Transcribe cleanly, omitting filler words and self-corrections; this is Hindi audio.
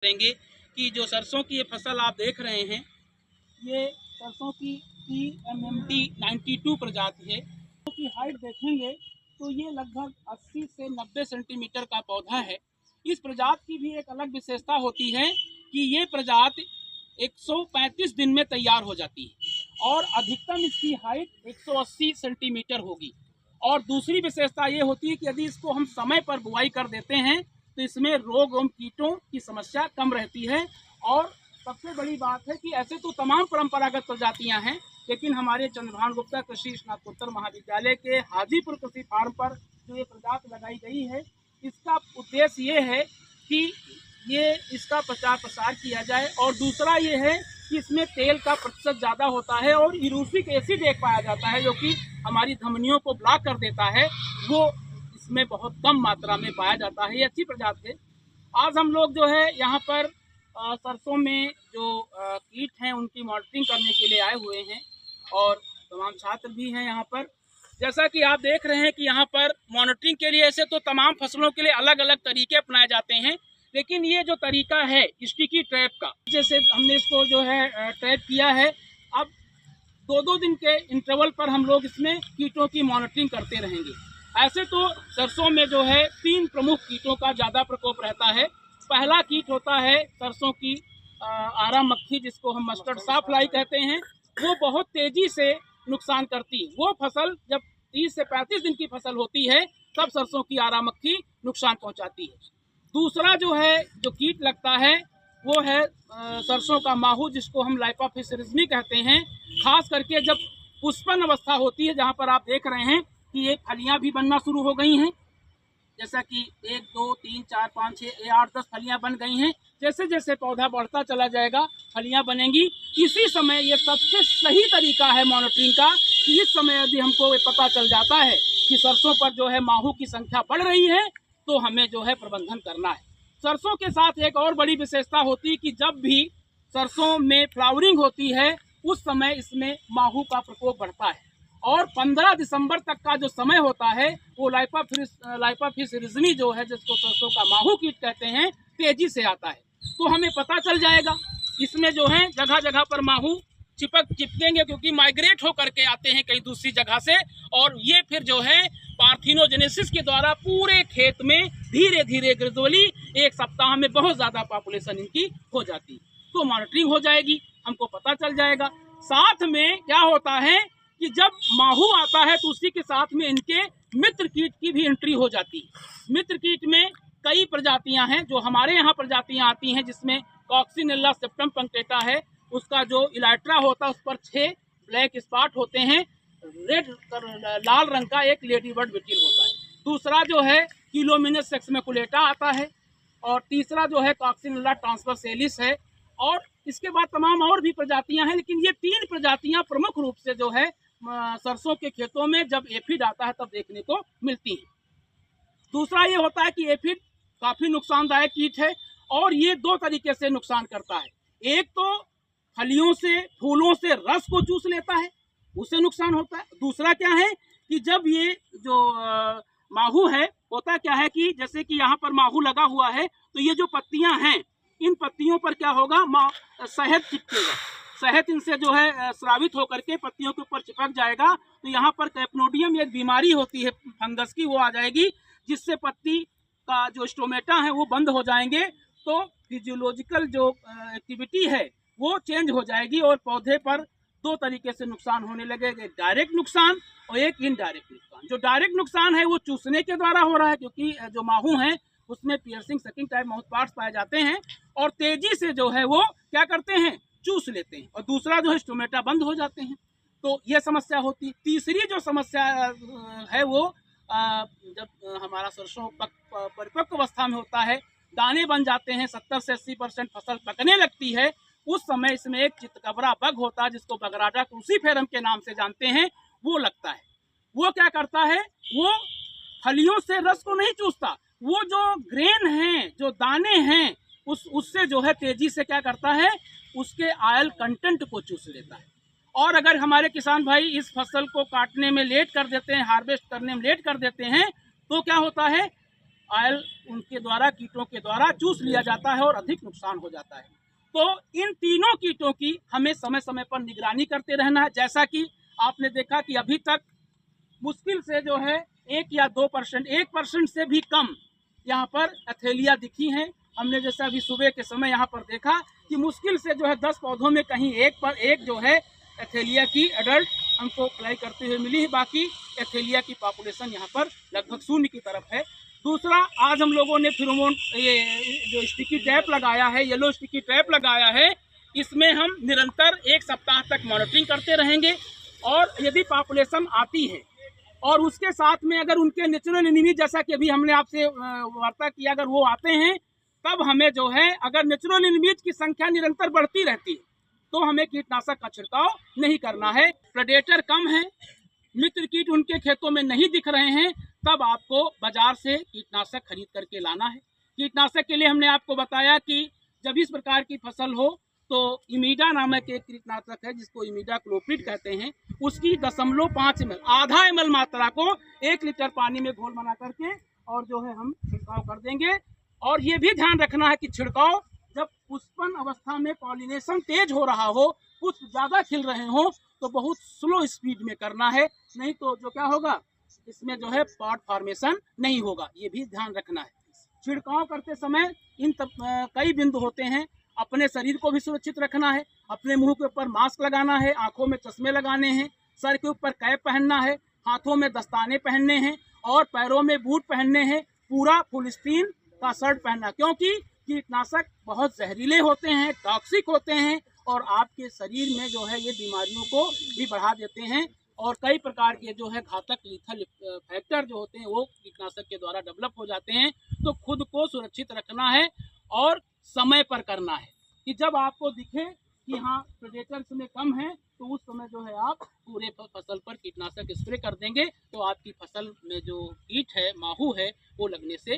बांटेंगे कि जो सरसों की ये फसल आप देख रहे हैं, ये सरसों की TMMD 92 प्रजाति है। की हाइट देखेंगे तो ये लगभग 80 से 90 सेंटीमीटर का पौधा है। इस प्रजाति की भी एक अलग विशेषता होती है कि ये प्रजाति 135 दिन में तैयार हो जाती है और अधिकतम इसकी हाइट 180 सेंटीमीटर होगी। और दूसरी विशेषता ये होती है कि यदि इसको हम समय पर बुआई कर देते हैं तो इसमें रोग एवं कीटों की समस्या कम रहती है। और सबसे बड़ी बात है कि ऐसे तो तमाम परंपरागत प्रजातियां हैं, लेकिन हमारे चंद्रभान गुप्ता कृषि स्नातकोत्तर महाविद्यालय के हाजीपुर कृषि फार्म पर जो ये प्रजाति लगाई गई है, इसका उद्देश्य ये है कि ये इसका प्रचार प्रसार किया जाए। और दूसरा ये है कि इसमें तेल का प्रतिशत ज़्यादा होता है और यूरिक एसिड एक पाया जाता है जो कि हमारी धमनियों को ब्लॉक कर देता है, वो इसमें बहुत कम मात्रा में पाया जाता है। ये अच्छी प्रजाति है। आज हम लोग जो है यहाँ पर सरसों में जो कीट हैं उनकी मॉनिटरिंग करने के लिए आए हुए हैं और तमाम छात्र भी हैं यहाँ पर। जैसा कि आप देख रहे हैं कि यहाँ पर मॉनिटरिंग के लिए ऐसे तो तमाम फसलों के लिए अलग अलग तरीके अपनाए जाते हैं, लेकिन ये जो तरीका है स्टिकी ट्रैप का, जैसे हमने इसको जो है ट्रैप किया है, अब 2-2 दिन के इंटरवल पर हम लोग इसमें कीटों की मॉनिटरिंग करते रहेंगे। ऐसे तो सरसों में जो है 3 प्रमुख कीटों का ज़्यादा प्रकोप रहता है। पहला कीट होता है सरसों की आरा मक्खी, जिसको हम मस्टर्ड साफ फ्लाई कहते हैं। वो बहुत तेज़ी से नुकसान करती है। वो फसल जब 30 से 35 दिन की फसल होती है तब सरसों की आरा मक्खी नुकसान पहुंचाती है। दूसरा जो है जो कीट लगता है वो है सरसों का माहू, जिसको हम लाइपाफिस रिज्मी कहते हैं। खास करके जब पुष्पन अवस्था होती है, जहाँ पर आप देख रहे हैं कि ये फलियाँ भी बनना शुरू हो गई हैं, जैसा कि 1, 2, 3, 4, 5, 6, 8, 10 फलियाँ बन गई हैं। जैसे जैसे पौधा बढ़ता चला जाएगा फलियाँ बनेंगी। इसी समय ये सबसे सही तरीका है मॉनिटरिंग का कि इस समय यदि हमको पता चल जाता है कि सरसों पर जो है माहू की संख्या बढ़ रही है तो हमें जो है प्रबंधन करना है। सरसों के साथ एक और बड़ी विशेषता होती है कि जब भी सरसों में फ्लावरिंग होती है उस समय इसमें माहू का प्रकोप बढ़ता है और 15 दिसंबर तक का जो समय होता है वो लाइपाफिस रिज्मी जो है, जिसको सरसों का माहू कीट कहते हैं, तेजी से आता है। तो हमें पता चल जाएगा। इसमें जो है जगह जगह पर माहू चिपकेंगे क्योंकि माइग्रेट होकर के आते हैं कई दूसरी जगह से, और ये फिर जो है पार्थिनोजेनेसिस के द्वारा पूरे खेत में धीरे धीरे ग्रेजुअली 1 सप्ताह में बहुत ज़्यादा पॉपुलेशन इनकी हो जाती है। तो मॉनिटरिंग हो जाएगी, हमको पता चल जाएगा। साथ में क्या होता है कि जब माहू आता है तो उसी के साथ में इनके मित्र कीट की भी एंट्री हो जाती है। मित्र कीट में कई प्रजातियां हैं। जो हमारे यहाँ प्रजातियां आती हैं जिसमें कॉक्सिनेल्ला सेप्टम पंक्टेटा है, उसका जो इलाट्रा होता है उस पर 6 ब्लैक स्पॉट होते हैं। रेड लाल रंग का एक लेडी बर्ड विटिल होता है। दूसरा जो है किलोमिनस सेक्समेकुलेटा आता है और तीसरा जो है कॉक्सिनेल्ला ट्रांसवर्सेलिस है। और इसके बाद तमाम और भी प्रजातियां हैं, लेकिन ये 3 प्रजातियां प्रमुख रूप से जो है सरसों के खेतों में जब एफिड आता है तब देखने को मिलती हैं। दूसरा ये होता है कि एफिड काफ़ी नुकसानदायक कीट है और ये 2 तरीके से नुकसान करता है। एक तो फलियों से, फूलों से रस को चूस लेता है, उससे नुकसान होता है। दूसरा क्या है कि जब ये जो माहू है, होता क्या है कि जैसे कि यहाँ पर माहू लगा हुआ है तो ये जो पत्तियाँ हैं, इन पत्तियों पर क्या होगा, शहद चिपकेगा। शहद इनसे जो है स्रावित होकर के पत्तियों के ऊपर चिपक जाएगा। तो यहाँ पर कैप्नोडियम एक बीमारी होती है फंगस की, वो आ जाएगी, जिससे पत्ती का जो स्टोमेटा है वो बंद हो जाएंगे। तो फिजियोलॉजिकल जो एक्टिविटी है वो चेंज हो जाएगी और पौधे पर 2 तरीके से नुकसान होने लगेगा, एक डायरेक्ट नुकसान और एक इनडायरेक्ट नुकसान। जो डायरेक्ट नुकसान है वो चूसने के द्वारा हो रहा है, क्योंकि जो माहू है उसमें piercing sucking type mouth parts पाए जाते हैं और तेजी से जो है वो क्या करते हैं, चूस लेते हैं। और दूसरा जो है स्टोमेटा बंद हो जाते हैं। तो ये समस्या होती है। तीसरी जो समस्या है वो जब हमारा सरसों परिपक्व अवस्था में होता है, दाने बन जाते हैं, 70 से 80% फसल पकने लगती है, उस समय इसमें एक चितकबरा बग होता है जिसको बगराटा क्रूसीफेरम के नाम से जानते हैं, वो लगता है। वो क्या करता है, वो फलियों से रस को नहीं चूसता, वो जो ग्रेन हैं, जो दाने हैं, उससे जो है तेजी से क्या करता है, उसके ऑयल कंटेंट को चूस लेता है। और अगर हमारे किसान भाई इस फसल को काटने में लेट कर देते हैं, हार्वेस्ट करने में लेट कर देते हैं, तो क्या होता है, ऑयल उनके द्वारा, कीटों के द्वारा चूस लिया जाता है और अधिक नुकसान हो जाता है। तो इन तीनों कीटों की हमें समय समय पर निगरानी करते रहना है। जैसा कि आपने देखा कि अभी तक मुश्किल से जो है 1 या 2%, 1% से भी कम यहाँ पर एथेलिया दिखी हैं। हमने जैसा अभी सुबह के समय यहाँ पर देखा कि मुश्किल से जो है 10 पौधों में कहीं एक पर एक जो है एथेलिया की एडल्ट हमको फ्लाई करते हुए मिली है। बाकी एथेलिया की पॉपुलेशन यहाँ पर लगभग 0 की तरफ है। दूसरा, आज हम लोगों ने फेरोमोन ये जो स्टिकी ट्रैप लगाया है, येलो स्टिकी ट्रैप लगाया है, इसमें हम निरंतर 1 सप्ताह तक मॉनिटरिंग करते रहेंगे। और यदि पॉपुलेशन आती है और उसके साथ में अगर उनके नेचुरल एनिमी, जैसा कि अभी हमने आपसे वार्ता किया, अगर वो आते हैं तब हमें जो है, अगर नेचुरल एनिमीज की संख्या निरंतर बढ़ती रहती है तो हमें कीटनाशक का छिड़काव नहीं करना है। प्रेडेटर कम है, मित्र कीट उनके खेतों में नहीं दिख रहे हैं, तब आपको बाजार से कीटनाशक खरीद करके लाना है। कीटनाशक के लिए हमने आपको बताया कि जब इस प्रकार की फसल हो तो इमीडा नामक एक कीटनाशक है जिसको इमीडा क्लोप्रिड कहते हैं, उसकी 0.5 ml, आधा ml मात्रा को 1 लीटर पानी में घोल बना करके और जो है हम छिड़काव कर देंगे। और ये भी ध्यान रखना है कि छिड़काव जब पुष्पन अवस्था में पॉलिनेशन तेज हो रहा हो, पुष्प ज़्यादा खिल रहे हो, तो बहुत स्लो स्पीड में करना है, नहीं तो जो क्या होगा, इसमें जो है पॉट फॉर्मेशन नहीं होगा। ये भी ध्यान रखना है। छिड़काव करते समय कई बिंदु होते हैं। अपने शरीर को भी सुरक्षित रखना है, अपने मुंह के ऊपर मास्क लगाना है, आंखों में चश्मे लगाने हैं, सर के ऊपर कैप पहनना है, हाथों में दस्ताने पहनने हैं और पैरों में बूट पहनने हैं, पूरा फुल स्क्रीन का शर्ट पहनना, क्योंकि कीटनाशक बहुत जहरीले होते हैं, टॉक्सिक होते हैं और आपके शरीर में जो है ये बीमारियों को भी बढ़ा देते हैं और कई प्रकार के जो है घातक लीथल फैक्टर जो होते हैं वो कीटनाशक के द्वारा डेवलप हो जाते हैं। तो खुद को सुरक्षित रखना है और समय पर करना है कि जब आपको दिखे कि हाँ प्रेडेटर्स में कम है तो उस समय जो है आप पूरे फसल पर कीटनाशक स्प्रे कर देंगे, तो आपकी फसल में जो कीट है, माहू है, वो लगने से